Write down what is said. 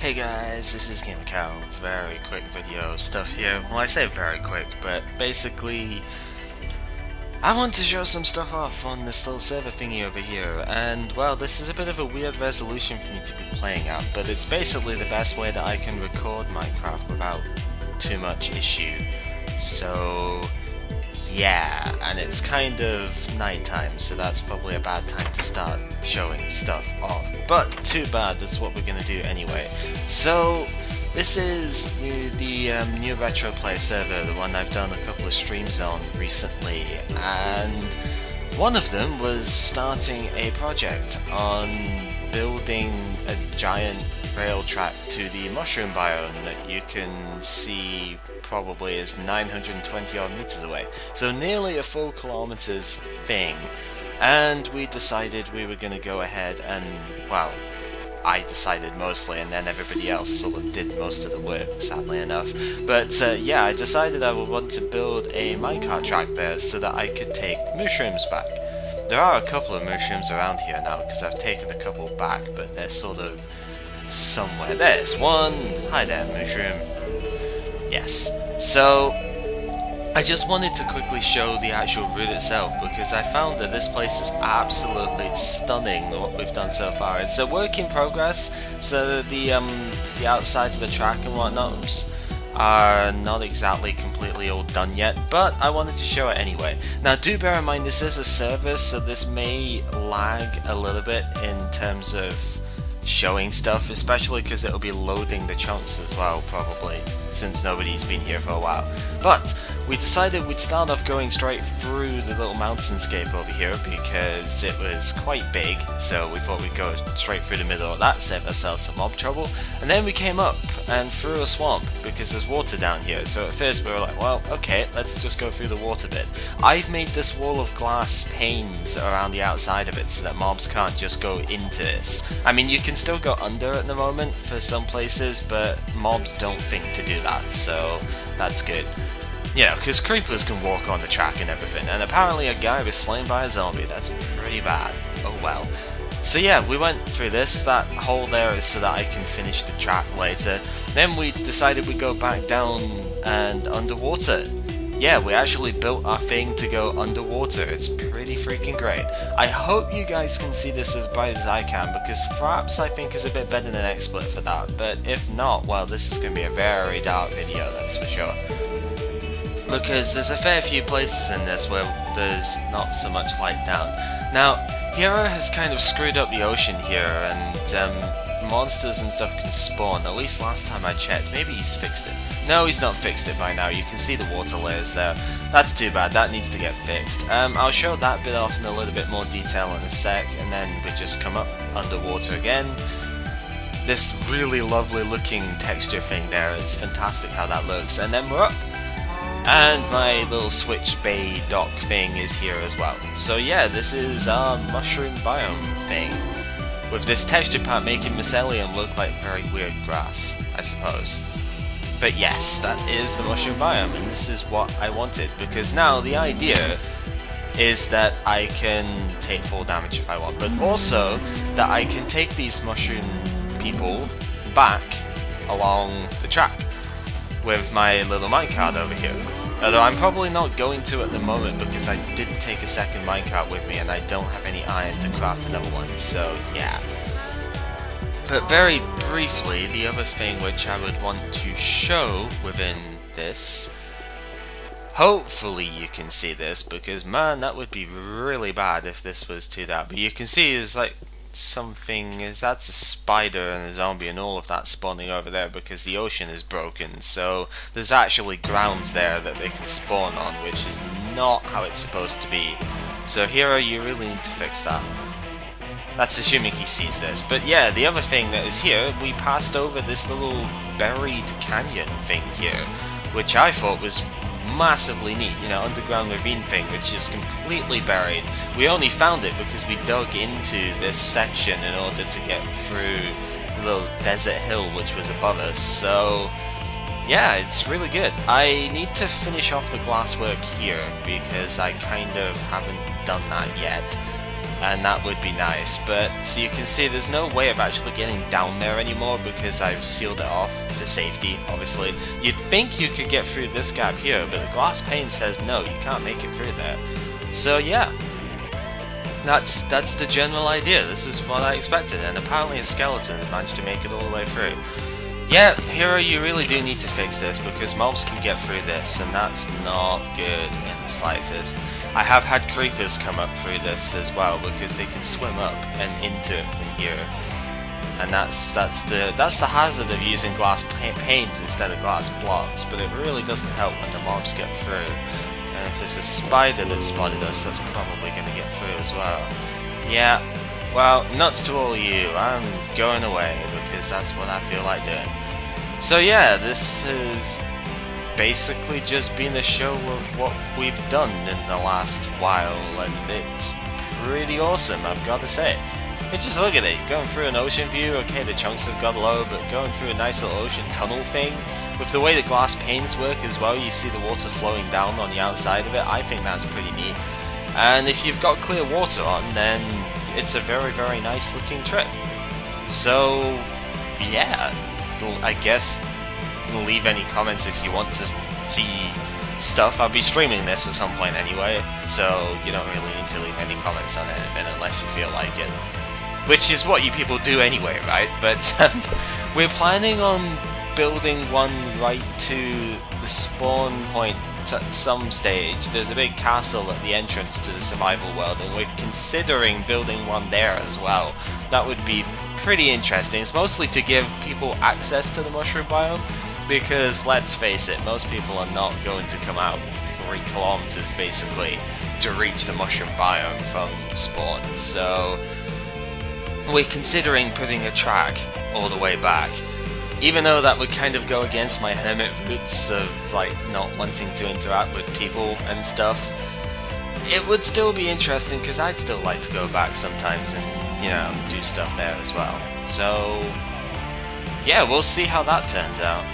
Hey guys, this is GamerCow. Very quick video stuff here. Well, I say very quick, but basically I want to show some stuff off on this little server thingy over here, and well, this is a bit of a weird resolution for me to be playing at, but it's basically the best way that I can record Minecraft without too much issue. So yeah, and it's kind of nighttime, so that's probably a bad time to start showing stuff off. But too bad, that's what we're gonna do anyway. So this is the new retro play server, the one I've done a couple of streams on recently, and one of them was starting a project on building a giant rail track to the Mooshroom biome that you can see probably is 920 odd meters away, so nearly a full kilometers thing. And we decided we were going to go ahead and, well, I decided mostly, and then everybody else sort of did most of the work, sadly enough. But yeah, I decided I would want to build a minecart track there so that I could take mushrooms back. There are a couple of mushrooms around here now, because I've taken a couple back, but they're sort of somewhere. There's one! Hi there, mushroom. Yes. So, I just wanted to quickly show the actual route itself, because I found that this place is absolutely stunning, what we've done so far. It's a work in progress, so the outsides of the track and whatnot are not exactly completely all done yet, but I wanted to show it anyway. Now do bear in mind this is a server, so this may lag a little bit in terms of showing stuff, especially because it'll be loading the chunks as well, probably, since nobody's been here for a while. But we decided we'd start off going straight through the little mountainscape over here because it was quite big, so we thought we'd go straight through the middle of that, save ourselves some mob trouble. And then we came up and through a swamp because there's water down here, so at first we were like, well, okay, let's just go through the water bit. I've made this wall of glass panes around the outside of it so that mobs can't just go into this. I mean, you can still go under at the moment for some places, but mobs don't think to do that, so that's good. You know, because creepers can walk on the track and everything, and apparently a guy was slain by a zombie. That's pretty bad. Oh well. So yeah, we went through this. That hole there is so that I can finish the track later. Then we decided we'd go back down and underwater. Yeah, we actually built our thing to go underwater. It's pretty freaking great. I hope you guys can see this as bright as I can, because Fraps I think is a bit better than XSplit for that, but if not, well, this is going to be a very dark video, that's for sure. Because there's a fair few places in this where there's not so much light down. Now, Hira has kind of screwed up the ocean here, and monsters and stuff can spawn, at least last time I checked. Maybe he's fixed it. No, he's not fixed it by now. You can see the water layers there. That's too bad, that needs to get fixed. I'll show that bit off in a little bit more detail in a sec, and then we just come up underwater again. This really lovely looking texture thing there, it's fantastic how that looks, and then we're up. And my little switch bay dock thing is here as well. So yeah, this is our mushroom biome thing, with this texture part making mycelium look like very weird grass, I suppose. But yes, that is the mushroom biome, and this is what I wanted, because now the idea is that I can take full damage if I want, but also that I can take these mushroom people back along the track with my little minecart over here. Although I'm probably not going to at the moment because I did take a second minecart with me and I don't have any iron to craft another one, so yeah. But very briefly, the other thing which I would want to show within this, hopefully you can see this, because man, that would be really bad if this was too dark, but you can see there's like something, that's a spider and a zombie and all of that spawning over there because the ocean is broken, so there's actually ground there that they can spawn on, which is not how it's supposed to be. So Hira, you really need to fix that. That's assuming he sees this. But yeah, the other thing that is here, we passed over this little buried canyon thing here, which I thought was massively neat, you know, underground ravine thing, which is completely buried. We only found it because we dug into this section in order to get through the little desert hill which was above us, so yeah, it's really good. I need to finish off the glasswork here because I kind of haven't done that yet. and that would be nice, but so you can see there's no way of actually getting down there anymore because I've sealed it off for safety, obviously. You'd think you could get through this gap here, but the glass pane says no, you can't make it through there. So yeah, that's the general idea. This is what I expected, and apparently a skeleton has managed to make it all the way through. Yeah, Hira, you really do need to fix this because mobs can get through this, and that's not good in the slightest. I have had creepers come up through this as well because they can swim up and into it from here, and that's the hazard of using glass panes instead of glass blocks. But it really doesn't help when the mobs get through. And if there's a spider that spotted us, that's probably going to get through as well. Yeah, well, nuts to all of you. I'm going away because that's what I feel like doing. So yeah, this has basically just been a show of what we've done in the last while, and it's pretty awesome, I've got to say. But just look at it, going through an ocean view, okay, the chunks have got low, but going through a nice little ocean tunnel thing, with the way the glass panes work as well, you see the water flowing down on the outside of it. I think that's pretty neat. And if you've got clear water on, then it's a very, very nice looking trip. So, yeah, I guess leave any comments if you want to see stuff. I'll be streaming this at some point anyway, so you don't really need to leave any comments on anything unless you feel like it. Which is what you people do anyway, right? But we're planning on building one right to the spawn point at some stage. There's a big castle at the entrance to the survival world, and we're considering building one there as well. That would be pretty interesting. It's mostly to give people access to the mushroom biome, because let's face it, most people are not going to come out 3 kilometers basically to reach the mushroom biome from spawn. So we're considering putting a track all the way back. Even though that would kind of go against my hermit roots of like not wanting to interact with people and stuff, it would still be interesting because I'd still like to go back sometimes and, you know, do stuff there as well. So yeah, we'll see how that turns out.